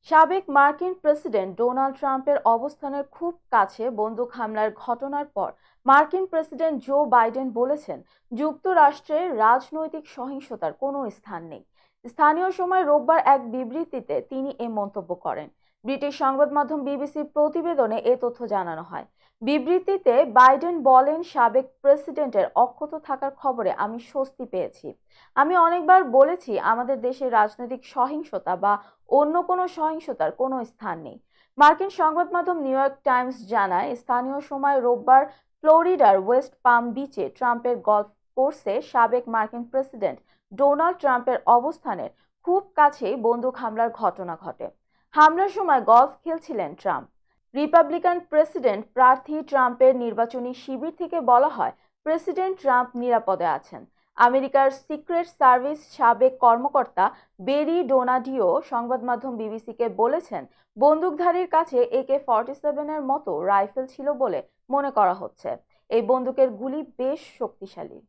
সাবেক মার্কিন president Donald ট্রাম্পের অবস্থানের খুব কাছে বন্দুক হামলার ঘটনার পর মার্কিন প্রেসিডেন্ট জো বাইডেন বলেছেন, যুক্তরাষ্ট্রের রাজনৈতিক সহিংসতার কোনো স্থান নেই। স্থানীয় সময় রোববার এক বিবৃতিতে তিনি এ মন্তব্য করেন। ব্রিটিশ সংবাদ মাধ্যম বিবিসির প্রতিবেদনে এ তথ্য জানানো হয়। বিবৃতিতে বাইডেন বলেন, সাবেক প্রেসিডেন্টের অক্ষত থাকার খবরে আমি স্বস্তি পেয়েছি। আমি অনেকবার বলেছি, আমাদের দেশের রাজনৈতিক সহিংসতা বা অন্য কোনো সহিংসতার কোনো স্থান নেই। মার্কিন সংবাদ মাধ্যম নিউ ইয়র্ক টাইমস জানায়, স্থানীয় সময় রোববার ফ্লোরিডার ওয়েস্ট পাম বিচে ট্রাম্পের গলফ কোর্সে সাবেক মার্কিন প্রেসিডেন্ট ডোনাল্ড ট্রাম্পের অবস্থানের খুব কাছেই বন্দুক হামলার ঘটনা ঘটে। হামলার সময় গলফ খেলছিলেন ট্রাম্প। রিপাবলিকান প্রেসিডেন্ট প্রার্থী ট্রাম্পের নির্বাচনী শিবির থেকে বলা হয়, প্রেসিডেন্ট ট্রাম্প নিরাপদে আছেন। আমেরিকার সিক্রেট সার্ভিস সাবেক কর্মকর্তা বেরি ডোনাডিও সংবাদ মাধ্যম বিবিসিকে বলেছেন, বন্দুকধারীর কাছে AK-47 এর মতো রাইফেল ছিল বলে মনে করা হচ্ছে। এই বন্দুকের গুলি বেশ শক্তিশালী।